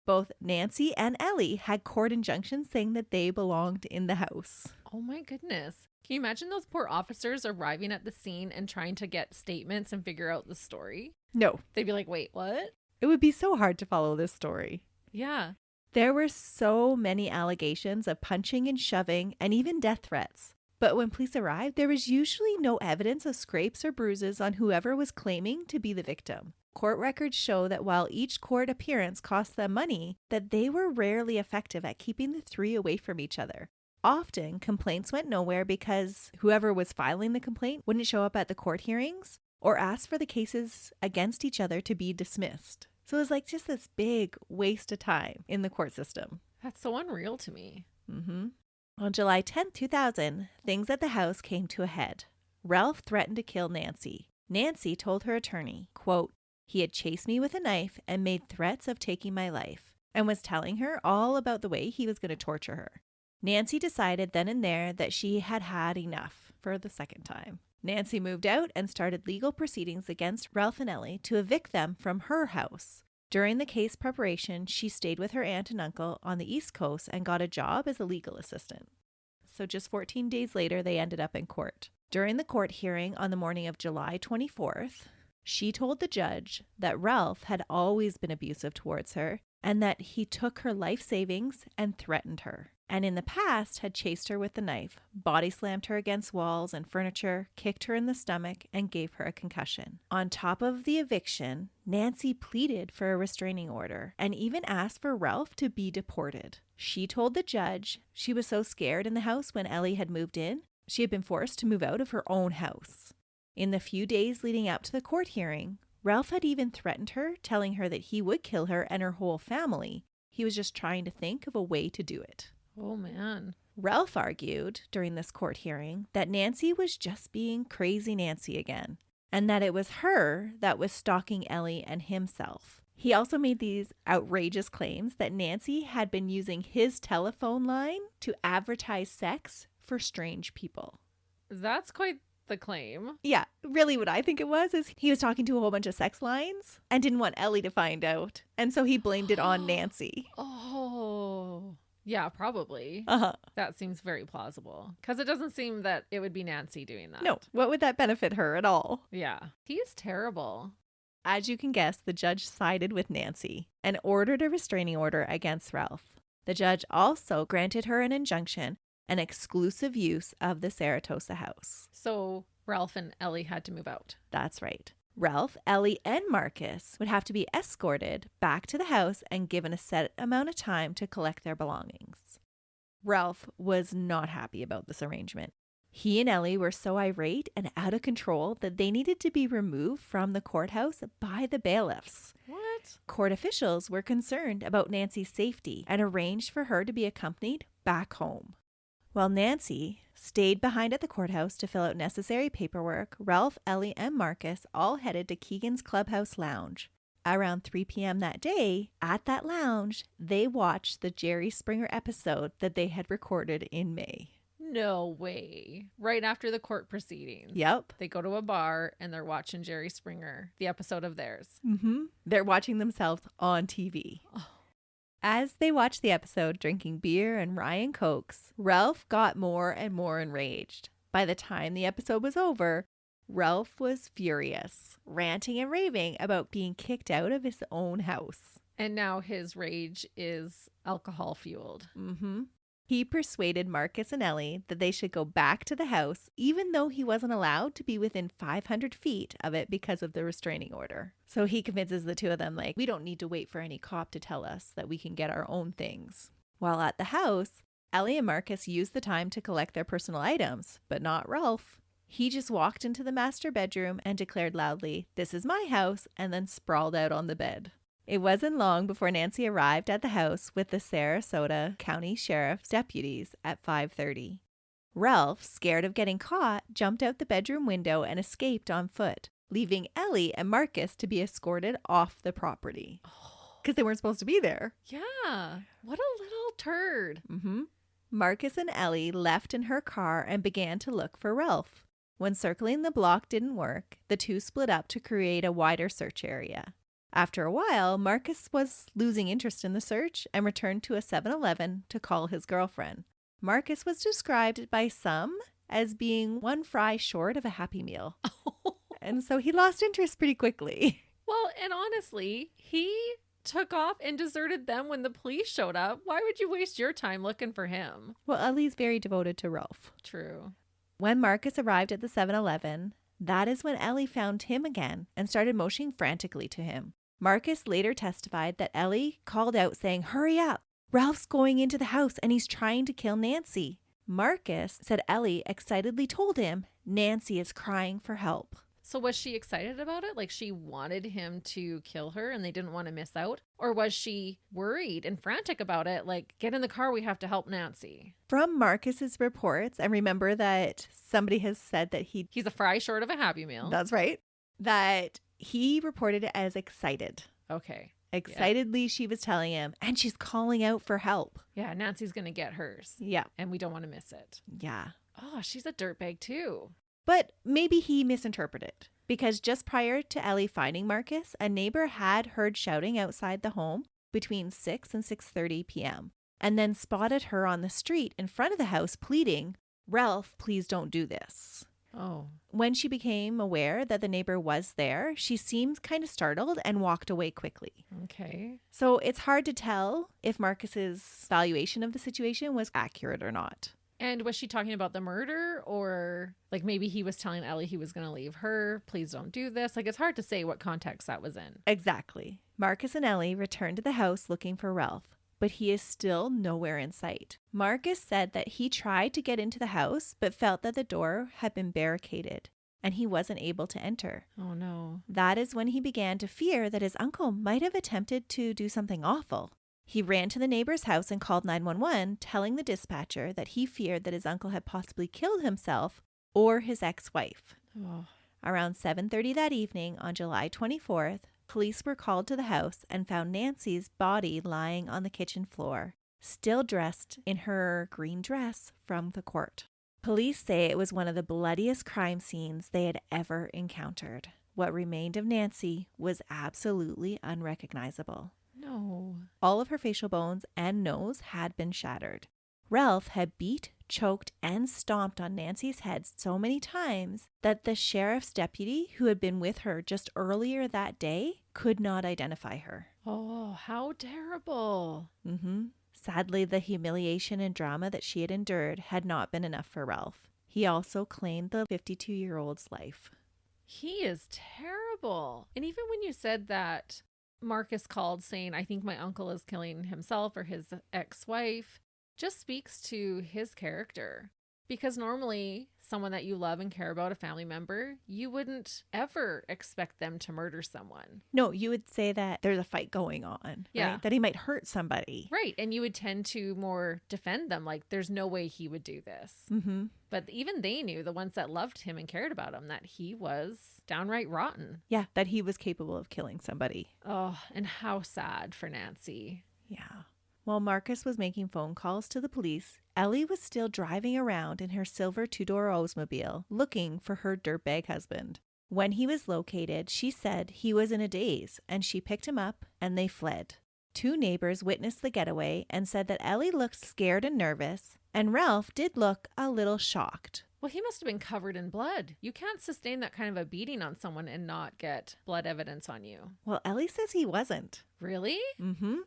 Both Nancy and Ellie had court injunctions saying that they belonged in the house. Oh my goodness. Can you imagine those poor officers arriving at the scene and trying to get statements and figure out the story? No. They'd be like, wait, what? It would be so hard to follow this story. Yeah. There were so many allegations of punching and shoving and even death threats. But when police arrived, there was usually no evidence of scrapes or bruises on whoever was claiming to be the victim. Court records show that while each court appearance cost them money, that they were rarely effective at keeping the three away from each other. Often, complaints went nowhere because whoever was filing the complaint wouldn't show up at the court hearings or ask for the cases against each other to be dismissed. So it was like just this big waste of time in the court system. That's so unreal to me. Mm-hmm. On July 10th, 2000, things at the house came to a head. Ralph threatened to kill Nancy. Nancy told her attorney, quote, "He had chased me with a knife and made threats of taking my life," and was telling her all about the way he was going to torture her. Nancy decided then and there that she had had enough for the second time. Nancy moved out and started legal proceedings against Ralph and Ellie to evict them from her house. During the case preparation, she stayed with her aunt and uncle on the East Coast and got a job as a legal assistant. So just 14 days later, they ended up in court. During the court hearing on the morning of July 24th, she told the judge that Ralph had always been abusive towards her and that he took her life savings and threatened her, and in the past had chased her with the knife, body slammed her against walls and furniture, kicked her in the stomach, and gave her a concussion. On top of the eviction, Nancy pleaded for a restraining order and even asked for Ralph to be deported. She told the judge she was so scared in the house when Ellie had moved in, she had been forced to move out of her own house. In the few days leading up to the court hearing, Ralph had even threatened her, telling her that he would kill her and her whole family. He was just trying to think of a way to do it. Oh, man. Ralph argued during this court hearing that Nancy was just being crazy Nancy again, and that it was her that was stalking Ellie and himself. He also made these outrageous claims that Nancy had been using his telephone line to advertise sex for strange people. That's quite the claim. Yeah, really what I think it was is he was talking to a whole bunch of sex lines and didn't want Ellie to find out. And so he blamed it on Nancy. Oh, yeah, probably. Uh-huh. That seems very plausible because it doesn't seem that it would be Nancy doing that. No, what would that benefit her at all? Yeah, he's terrible. As you can guess, the judge sided with Nancy and ordered a restraining order against Ralph. The judge also granted her an injunction and exclusive use of the Saratosa house. So Ralph and Ellie had to move out. That's right. Ralph, Ellie, and Marcus would have to be escorted back to the house and given a set amount of time to collect their belongings. Ralph was not happy about this arrangement. He and Ellie were so irate and out of control that they needed to be removed from the courthouse by the bailiffs. What? Court officials were concerned about Nancy's safety and arranged for her to be accompanied back home. While Nancy stayed behind at the courthouse to fill out necessary paperwork, Ralph, Ellie, and Marcus all headed to Keegan's Clubhouse Lounge. Around 3 p.m. that day, at that lounge, they watched the Jerry Springer episode that they had recorded in May. No way. Right after the court proceedings. Yep. They go to a bar and they're watching Jerry Springer, the episode of theirs. They're watching themselves on TV. Oh. As they watched the episode, drinking beer and rye and cokes, Ralph got more and more enraged. By the time the episode was over, Ralph was furious, ranting and raving about being kicked out of his own house. And now his rage is alcohol fueled. He persuaded Marcus and Ellie that they should go back to the house, even though he wasn't allowed to be within 500 feet of it because of the restraining order. So he convinces the two of them, like, we don't need to wait for any cop to tell us that we can get our own things. While at the house, Ellie and Marcus used the time to collect their personal items, but not Ralph. He just walked into the master bedroom and declared loudly, "This is my house," and then sprawled out on the bed. It wasn't long before Nancy arrived at the house with the Sarasota County Sheriff's deputies at 5:30. Ralph, scared of getting caught, jumped out the bedroom window and escaped on foot, leaving Ellie and Marcus to be escorted off the property. Because they weren't supposed to be there. Yeah. What a little turd. Marcus and Ellie left in her car and began to look for Ralph. When circling the block didn't work, the two split up to create a wider search area. After a while, Marcus was losing interest in the search and returned to a 7-Eleven to call his girlfriend. Marcus was described by some as being one fry short of a Happy Meal. And so he lost interest pretty quickly. Well, and honestly, he took off and deserted them when the police showed up. Why would you waste your time looking for him? Well, Ellie's very devoted to Ralph. True. When Marcus arrived at the 7-Eleven, that is when Ellie found him again and started motioning frantically to him. Marcus later testified that Ellie called out saying, "Hurry up! Ralph's going into the house and he's trying to kill Nancy." Marcus said Ellie excitedly told him, "Nancy is crying for help." So was she excited about it? Like she wanted him to kill her and they didn't want to miss out? Or was she worried and frantic about it? Like, get in the car, we have to help Nancy. From Marcus's reports, and remember that somebody has said that he's a fry short of a Happy Meal. That's right. That he reported it as excited. Okay. Excitedly, she was telling him, and she's calling out for help. Yeah, Nancy's going to get hers. Yeah. And we don't want to miss it. Yeah. Oh, she's a dirtbag too. But maybe he misinterpreted, because just prior to Ellie finding Marcus, a neighbor had heard shouting outside the home between 6 and 6:30 p.m. and then spotted her on the street in front of the house pleading, "Ralph, please don't do this." Oh. When she became aware that the neighbor was there, she seemed kind of startled and walked away quickly. Okay. So it's hard to tell if Marcus's valuation of the situation was accurate or not. And was she talking about the murder, or like maybe he was telling Ellie he was going to leave her? Please don't do this. Like, it's hard to say what context that was in. Exactly. Marcus and Ellie returned to the house looking for Ralph, but he is still nowhere in sight. Marcus said that he tried to get into the house, but felt that the door had been barricaded and he wasn't able to enter. Oh no. That is when he began to fear that his uncle might have attempted to do something awful. He ran to the neighbor's house and called 911, telling the dispatcher that he feared that his uncle had possibly killed himself or his ex-wife. Oh. Around 7:30 that evening on July 24th, police were called to the house and found Nancy's body lying on the kitchen floor, still dressed in her green dress from the court. Police say it was one of the bloodiest crime scenes they had ever encountered. What remained of Nancy was absolutely unrecognizable. No. All of her facial bones and nose had been shattered. Ralph had beat, choked, and stomped on Nancy's head so many times that the sheriff's deputy who had been with her just earlier that day could not identify her. Oh, how terrible. Sadly, the humiliation and drama that she had endured had not been enough for Ralph. He also claimed the 52-year-old's life. He is terrible. And even when you said that Marcus called saying, "I think my uncle is killing himself or his ex-wife," just speaks to his character. Because normally someone that you love and care about, a family member, you wouldn't ever expect them to murder someone. No, you would say that there's a fight going on. Yeah. Right? That he might hurt somebody. Right. And you would tend to more defend them. Like, there's no way he would do this. But even they knew, the ones that loved him and cared about him, that he was downright rotten. Yeah, that he was capable of killing somebody. Oh, and how sad for Nancy. Yeah. While Marcus was making phone calls to the police, Ellie was still driving around in her silver two-door Oldsmobile looking for her dirtbag husband. When he was located, she said he was in a daze, and she picked him up and they fled. 2 neighbors witnessed the getaway and said that Ellie looked scared and nervous, and Ralph did look a little shocked. Well, he must have been covered in blood. You can't sustain that kind of a beating on someone and not get blood evidence on you. Well, Ellie says he wasn't. Really? Mm-hmm.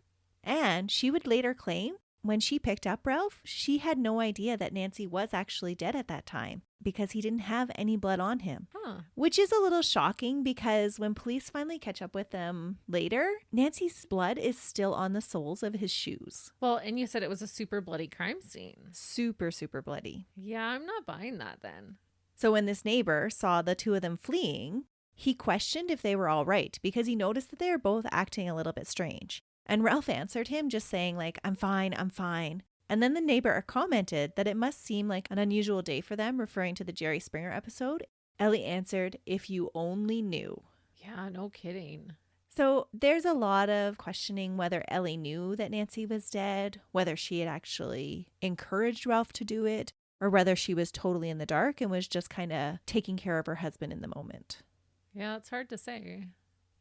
And she would later claim when she picked up Ralph, she had no idea that Nancy was actually dead at that time because he didn't have any blood on him. Huh. Which is a little shocking because when police finally catch up with them later, Nancy's blood is still on the soles of his shoes. Well, and you said it was a super bloody crime scene. Super, super bloody. Yeah, I'm not buying that then. So when this neighbor saw the 2 of them fleeing, he questioned if they were all right because he noticed that they were both acting a little bit strange. And Ralph answered him just saying like, I'm fine, I'm fine. And then the neighbor commented that it must seem like an unusual day for them, referring to the Jerry Springer episode. Ellie answered, if you only knew. Yeah, no kidding. So there's a lot of questioning whether Ellie knew that Nancy was dead, whether she had actually encouraged Ralph to do it, or whether she was totally in the dark and was just kind of taking care of her husband in the moment. Yeah, it's hard to say.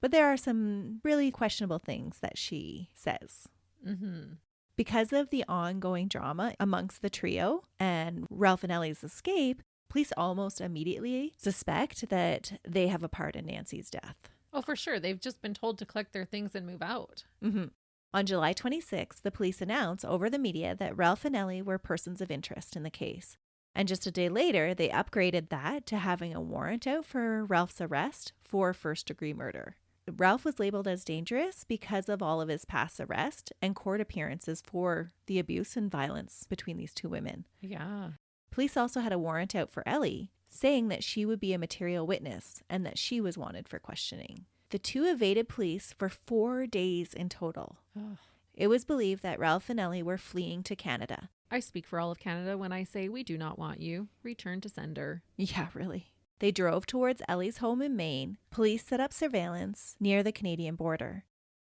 But there are some really questionable things that she says. Mm-hmm. Because of the ongoing drama amongst the trio and Ralph and Ellie's escape, police almost immediately suspect that they have a part in Nancy's death. Oh, for sure. They've just been told to collect their things and move out. Mm-hmm. On July 26th, the police announced over the media that Ralph and Ellie were persons of interest in the case. And just a day later, they upgraded that to having a warrant out for Ralph's arrest for first-degree murder. Ralph was labeled as dangerous because of all of his past arrest and court appearances for the abuse and violence between these 2 women. Yeah. Police also had a warrant out for Ellie, saying that she would be a material witness and that she was wanted for questioning. The 2 evaded police for 4 days in total. Ugh. It was believed that Ralph and Ellie were fleeing to Canada. I speak for all of Canada when I say we do not want you. Return to sender. Yeah, really. They drove towards Ellie's home in Maine. Police set up surveillance near the Canadian border.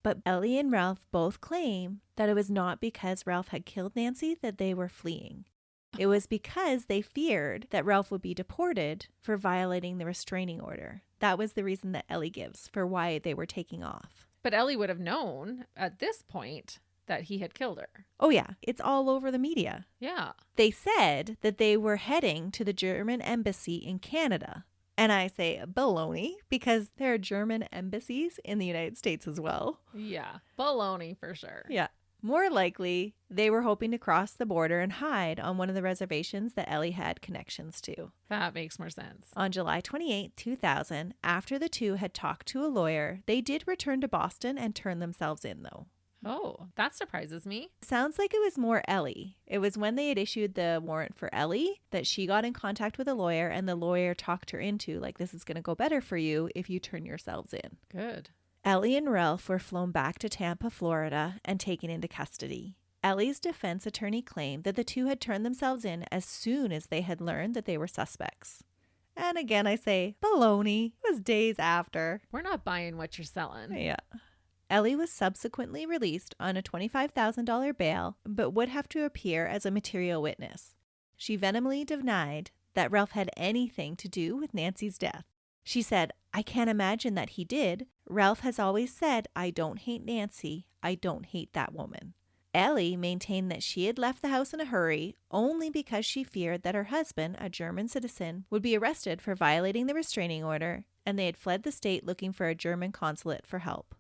But Ellie and Ralph both claim that it was not because Ralph had killed Nancy that they were fleeing. It was because they feared that Ralph would be deported for violating the restraining order. That was the reason that Ellie gives for why they were taking off. But Ellie would have known at this point that he had killed her. Oh yeah, it's all over the media. Yeah. They said that they were heading to the German embassy in Canada. And I say baloney because there are German embassies in the United States as well. Yeah. Baloney for sure. Yeah. More likely, they were hoping to cross the border and hide on one of the reservations that Ellie had connections to. That makes more sense. On July 28, 2000, after the 2 had talked to a lawyer, they did return to Boston and turn themselves in, though. Oh, that surprises me. Sounds like it was more Ellie. It was when they had issued the warrant for Ellie that she got in contact with a lawyer and the lawyer talked her into, like, this is going to go better for you if you turn yourselves in. Good. Ellie and Ralph were flown back to Tampa, Florida, and taken into custody. Ellie's defense attorney claimed that the 2 had turned themselves in as soon as they had learned that they were suspects. And again, I say, baloney. It was days after. We're not buying what you're selling. Yeah. Ellie was subsequently released on a $25,000 bail, but would have to appear as a material witness. She vehemently denied that Ralph had anything to do with Nancy's death. She said, I can't imagine that he did. Ralph has always said, I don't hate Nancy. I don't hate that woman. Ellie maintained that she had left the house in a hurry only because she feared that her husband, a German citizen, would be arrested for violating the restraining order, and they had fled the state looking for a German consulate for help.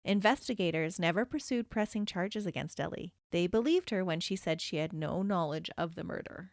Investigators never pursued pressing charges against Ellie. They believed her when she said she had no knowledge of the murder.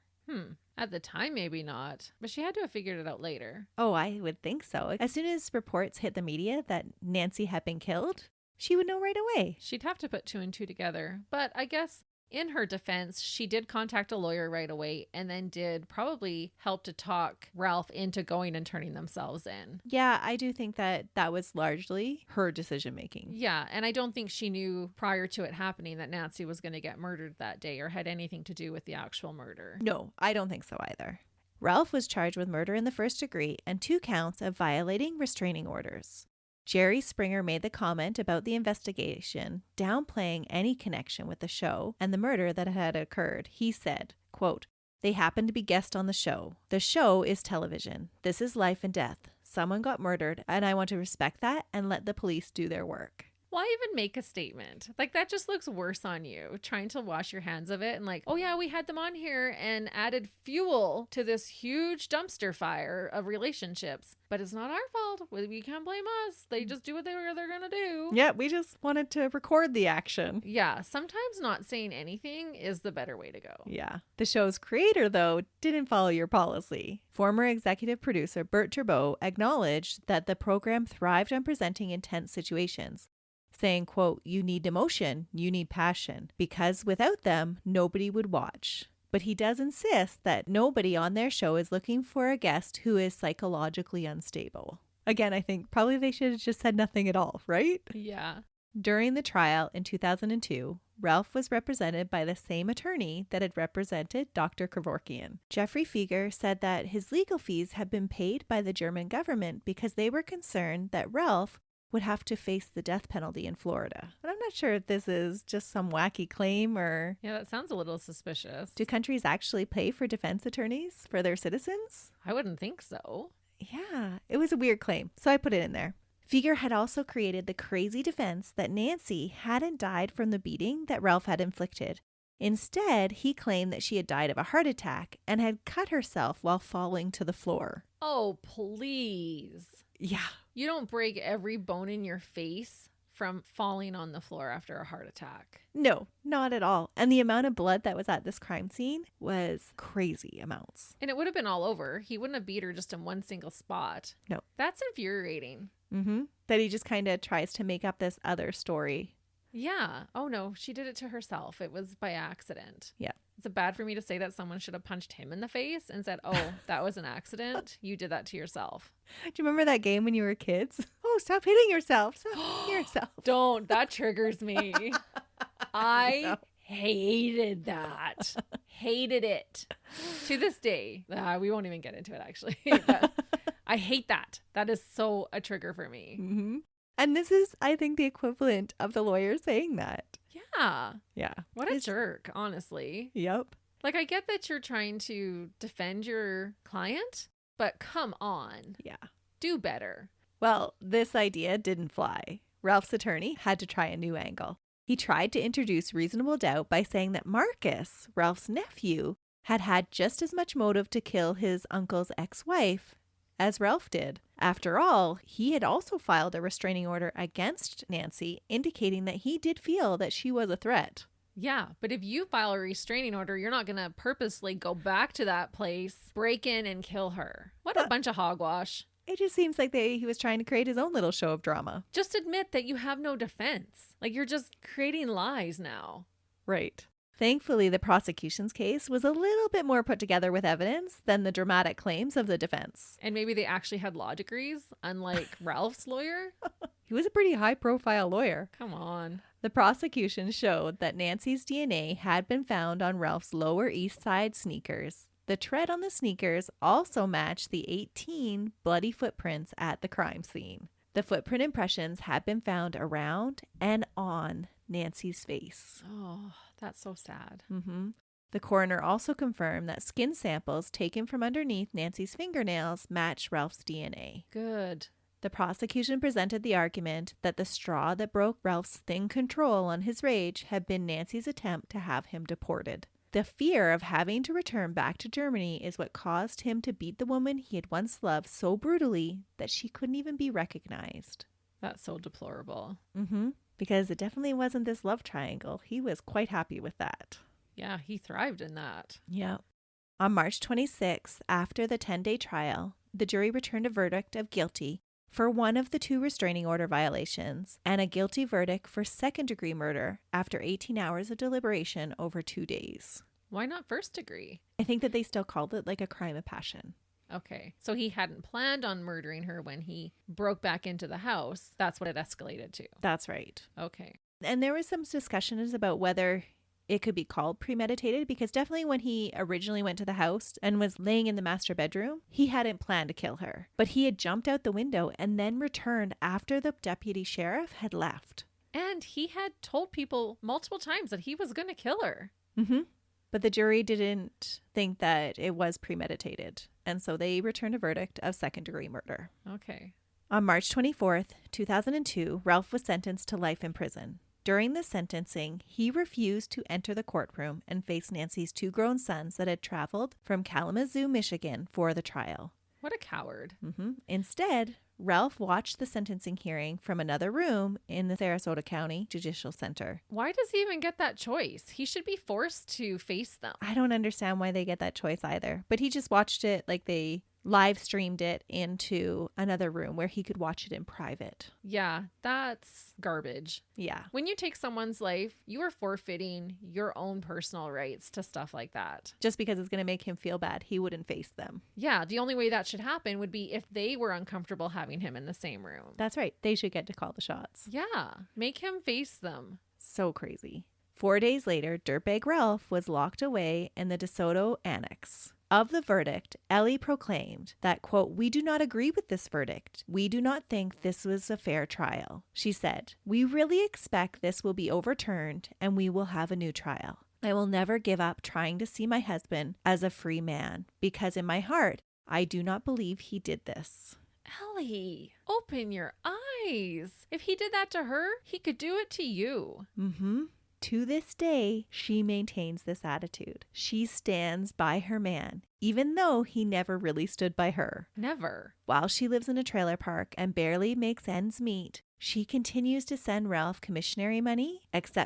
At the time, maybe not. But she had to have figured it out later. Oh, I would think so. As soon as reports hit the media that Nancy had been killed, she would know right away. She'd have to put 2 and 2 together. But I guess in her defense, she did contact a lawyer right away and then did probably help to talk Ralph into going and turning themselves in. Yeah, I do think that that was largely her decision making. Yeah, and I don't think she knew prior to it happening that Nancy was going to get murdered that day or had anything to do with the actual murder. No, I don't think so either. Ralph was charged with murder in the first degree and 2 counts of violating restraining orders. Jerry Springer made the comment about the investigation, downplaying any connection with the show and the murder that had occurred. He said, quote, "They happened to be guests on the show. The show is television. This is life and death. Someone got murdered, and I want to respect that and let the police do their work." Why even make a statement? Like, that just looks worse on you, trying to wash your hands of it and like, oh yeah, we had them on here and added fuel to this huge dumpster fire of relationships. But it's not our fault. We can't blame us. They just do what they're going to do. Yeah, we just wanted to record the action. Yeah, sometimes not saying anything is the better way to go. Yeah. The show's creator, though, didn't follow your policy. Former executive producer Bert Turbo acknowledged that the program thrived on presenting intense situations, saying, quote, "You need emotion, you need passion, because without them, nobody would watch." But he does insist that nobody on their show is looking for a guest who is psychologically unstable. Again, I think probably they should have just said nothing at all, right? Yeah. During the trial in 2002, Ralph was represented by the same attorney that had represented Dr. Kevorkian. Jeffrey Fieger said that his legal fees had been paid by the German government because they were concerned that Ralph would have to face the death penalty in Florida. But I'm not sure if this is just some wacky claim or... Yeah, that sounds a little suspicious. Do countries actually pay for defense attorneys for their citizens? I wouldn't think so. Yeah, it was a weird claim, so I put it in there. Fieger had also created the crazy defense that Nancy hadn't died from the beating that Ralph had inflicted. Instead, he claimed that she had died of a heart attack and had cut herself while falling to the floor. Oh, please. Yeah. You don't break every bone in your face from falling on the floor after a heart attack. No, not at all. And the amount of blood that was at this crime scene was crazy amounts. And it would have been all over. He wouldn't have beat her just in one single spot. No. That's infuriating. That he just kind of tries to make up this other story. Yeah. Oh, no. She did it to herself. It was by accident. Yeah. Is it bad for me to say that someone should have punched him in the face and said, oh, that was an accident? You did that to yourself. Do you remember that game when you were kids? Oh, stop hitting yourself. Stop hitting yourself. Don't. That triggers me. I hated that. Hated it. To this day. We won't even get into it, actually. But I hate that. That is so a trigger for me. And this is, I think, the equivalent of the lawyer saying that. Yeah. Yeah. What a jerk, honestly. Yep. Like, I get that you're trying to defend your client, but come on. Yeah. Do better. Well, this idea didn't fly. Ralph's attorney had to try a new angle. He tried to introduce reasonable doubt by saying that Marcus, Ralph's nephew, had had just as much motive to kill his uncle's ex-wife as Ralph did. After all, he had also filed a restraining order against Nancy, indicating that he did feel that she was a threat. Yeah, but if you file a restraining order, you're not going to purposely go back to that place, break in and kill her. What a bunch of hogwash. It just seems like he was trying to create his own little show of drama. Just admit that you have no defense. Like, you're just creating lies now. Right. Thankfully, the prosecution's case was a little bit more put together with evidence than the dramatic claims of the defense. And maybe they actually had law degrees, unlike Ralph's lawyer. He was a pretty high-profile lawyer. Come on. The prosecution showed that Nancy's DNA had been found on Ralph's Lower East Side sneakers. The tread on the sneakers also matched the 18 bloody footprints at the crime scene. The footprint impressions had been found around and on Nancy's face. Oh, that's so sad. The coroner also confirmed that skin samples taken from underneath Nancy's fingernails matched Ralph's DNA. Good. The prosecution presented the argument that the straw that broke Ralph's thin control on his rage had been Nancy's attempt to have him deported. The fear of having to return back to Germany is what caused him to beat the woman he had once loved so brutally that she couldn't even be recognized. That's so deplorable. Because it definitely wasn't this love triangle. He was quite happy with that. Yeah, he thrived in that. Yeah. On March 26th, after the 10-day trial, the jury returned a verdict of guilty for one of the 2 restraining order violations and a guilty verdict for second-degree murder after 18 hours of deliberation over 2 days. Why not first degree? I think that they still called it like a crime of passion. Okay. So he hadn't planned on murdering her when he broke back into the house. That's what it escalated to. That's right. Okay. And there was some discussions about whether it could be called premeditated because definitely when he originally went to the house and was laying in the master bedroom, he hadn't planned to kill her. But he had jumped out the window and then returned after the deputy sheriff had left. And he had told people multiple times that he was going to kill her. Mm-hmm. But the jury didn't think that it was premeditated. And so they returned a verdict of second-degree murder. Okay. On March 24th, 2002, Ralph was sentenced to life in prison. During the sentencing, he refused to enter the courtroom and face Nancy's 2 grown sons that had traveled from Kalamazoo, Michigan for the trial. What a coward. Mm-hmm. Instead, Ralph watched the sentencing hearing from another room in the Sarasota County Judicial Center. Why does he even get that choice? He should be forced to face them. I don't understand why they get that choice either, but he just watched it like they live streamed it into another room where he could watch it in private. Yeah, that's garbage. Yeah. When you take someone's life, you are forfeiting your own personal rights to stuff like that. Just because it's going to make him feel bad, he wouldn't face them. Yeah, the only way that should happen would be if they were uncomfortable having him in the same room. That's right. They should get to call the shots. Yeah, make him face them. So crazy. 4 days later, Dirtbag Ralph was locked away in the DeSoto Annex. Of the verdict, Ellie proclaimed that, quote, "We do not agree with this verdict. We do not think this was a fair trial." She said, "We really expect this will be overturned and we will have a new trial. I will never give up trying to see my husband as a free man because in my heart, I do not believe he did this." Ellie, open your eyes. If he did that to her, he could do it to you. Mm-hmm. To this day, she maintains this attitude. She stands by her man, even though he never really stood by her. Never. While she lives in a trailer park and barely makes ends meet, she continues to send Ralph commissionary money,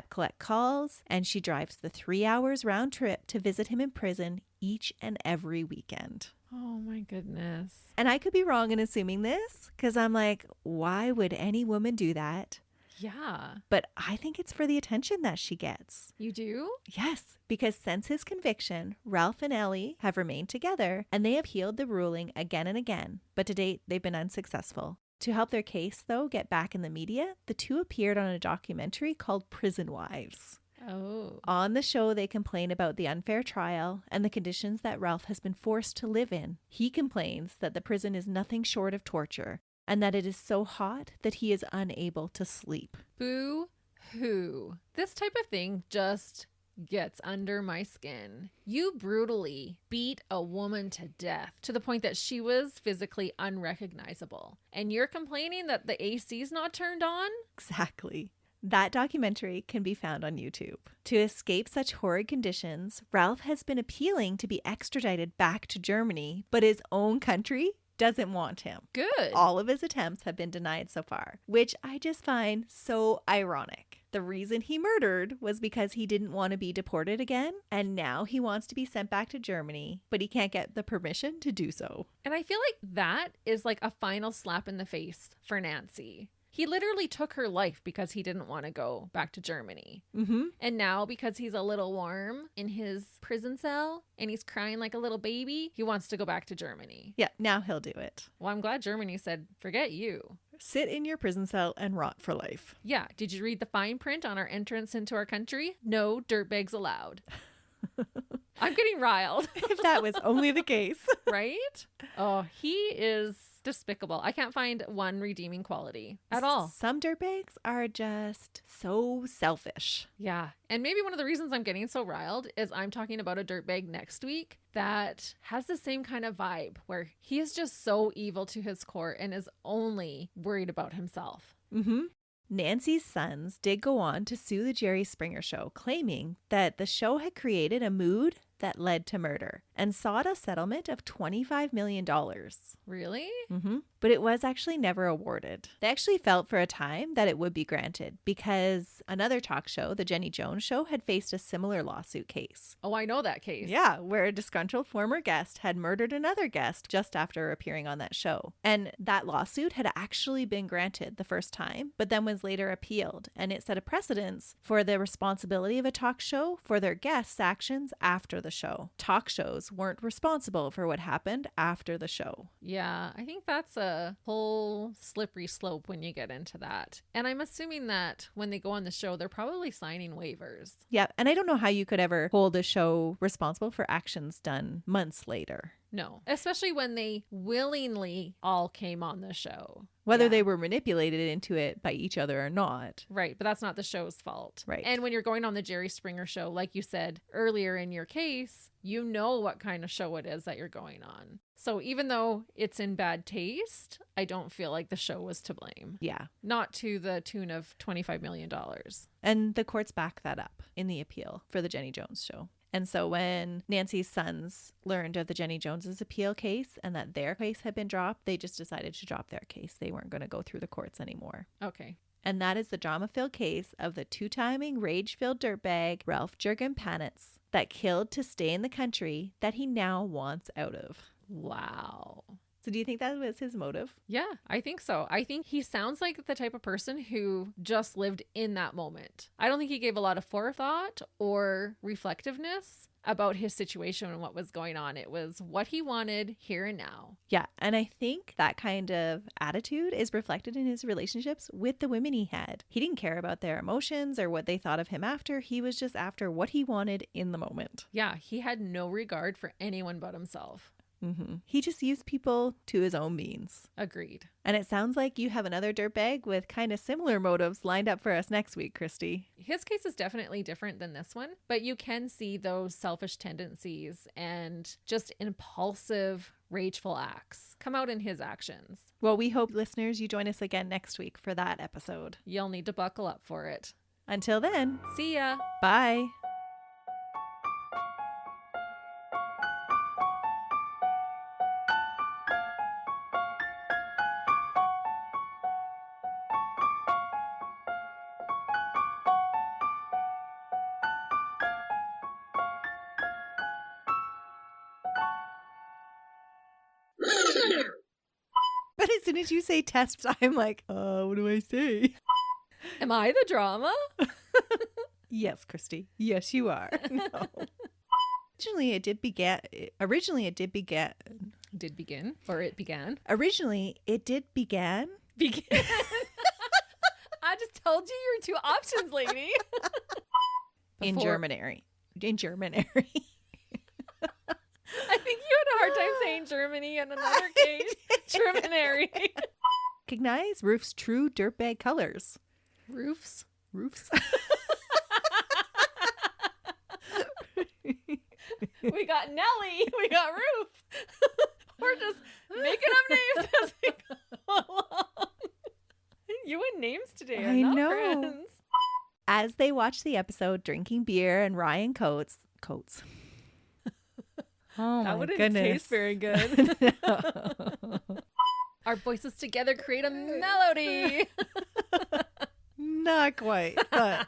collect calls, and she drives the 3 hours round trip to visit him in prison each and every weekend. Oh my goodness. And I could be wrong in assuming this, because I'm like, why would any woman do that? Yeah. But I think it's for the attention that she gets. You do? Yes, because since his conviction, Ralph and Ellie have remained together and they have appealed the ruling again and again. But to date, they've been unsuccessful. To help their case, though, get back in the media, the two appeared on a documentary called Prison Wives. Oh. On the show, they complain about the unfair trial and the conditions that Ralph has been forced to live in. He complains that the prison is nothing short of torture and that it is so hot that he is unable to sleep. Boo-hoo. This type of thing just gets under my skin. You brutally beat a woman to death to the point that she was physically unrecognizable. And you're complaining that the AC's not turned on? Exactly. That documentary can be found on YouTube. To escape such horrid conditions, Ralph has been appealing to be extradited back to Germany, but his own country doesn't want him. Good. All of his attempts have been denied so far, which I just find so ironic. The reason he murdered was because he didn't want to be deported again, and now he wants to be sent back to Germany, but he can't get the permission to do so. And I feel like that is like a final slap in the face for Nancy. He literally took her life because he didn't want to go back to Germany. Mm-hmm. And now because he's a little warm in his prison cell and he's crying like a little baby, he wants to go back to Germany. Yeah, now he'll do it. Well, I'm glad Germany said, forget you. Sit in your prison cell and rot for life. Yeah. Did you read the fine print on our entrance into our country? No dirtbags allowed. I'm getting riled. If that was only the case. Right? Oh, he is despicable. I can't find one redeeming quality at all. Some dirtbags are just so selfish. Yeah. And maybe one of the reasons I'm getting so riled is I'm talking about a dirtbag next week that has the same kind of vibe where he is just so evil to his core and is only worried about himself. Mm-hmm. Nancy's sons did go on to sue the Jerry Springer Show, claiming that the show had created a mood that led to murder and sought a settlement of $25 million. Really? Mm-hmm. But it was actually never awarded. They actually felt for a time that it would be granted because another talk show, The Jenny Jones Show, had faced a similar lawsuit case. Oh, I know that case. Yeah, where a disgruntled former guest had murdered another guest just after appearing on that show. And that lawsuit had actually been granted the first time, but then was later appealed. And it set a precedence for the responsibility of a talk show for their guests' actions after the the show. Talk shows weren't responsible for what happened after the show. Yeah, I think that's a whole slippery slope when you get into that. And I'm assuming that when they go on the show, they're probably signing waivers. Yeah, and I don't know how you could ever hold a show responsible for actions done months later. No, especially when they willingly all came on the show. Whether Yeah. they were manipulated into it by each other or not. Right, but that's not the show's fault. Right. And when you're going on the Jerry Springer show, like you said earlier in your case, you know what kind of show it is that you're going on. So even though it's in bad taste, I don't feel like the show was to blame. Yeah. Not to the tune of $25 million. And the courts back that up in the appeal for the Jenny Jones show. And so when Nancy's sons learned of the Jenny Jones's appeal case and that their case had been dropped, they just decided to drop their case. They weren't going to go through the courts anymore. Okay. And that is the drama-filled case of the two-timing rage-filled dirtbag Ralf Panitz that killed to stay in the country that he now wants out of. Wow. So do you think that was his motive? Yeah, I think so. I think he sounds like the type of person who just lived in that moment. I don't think he gave a lot of forethought or reflectiveness about his situation and what was going on. It was what he wanted here and now. Yeah, and I think that kind of attitude is reflected in his relationships with the women he had. He didn't care about their emotions or what they thought of him after. He was just after what he wanted in the moment. Yeah, he had no regard for anyone but himself. Mm-hmm. He just used people to his own means. Agreed. And it sounds like you have another dirtbag with kind of similar motives lined up for us next week, Christy. His case is definitely different than this one, but you can see those selfish tendencies and just impulsive, rageful acts come out in his actions. Well, we hope, listeners, you join us again next week for that episode. You'll need to buckle up for it. Until then, See ya. bye. But as soon as you say test, I'm like, what do I say? Am I the drama? Yes, Christy. Yes, you are. No. Originally, it did begin. Originally, it did began. Did begin, or it began. Originally, it did began. Begin. I just told you your two options, lady. In Before- Germanary. In Germanary. I think you had a hard time saying Germany in another case. Germanary. Recognize Roof's true dirtbag colors. Roofs. Roofs. We got Nelly. We got Roof. We're just making up names as we go along. You and names today are I not know. friends. As they watch the episode, drinking beer and Ryan coats. Oh, That my wouldn't goodness. taste very good. No. Our voices together create a melody. Not quite, but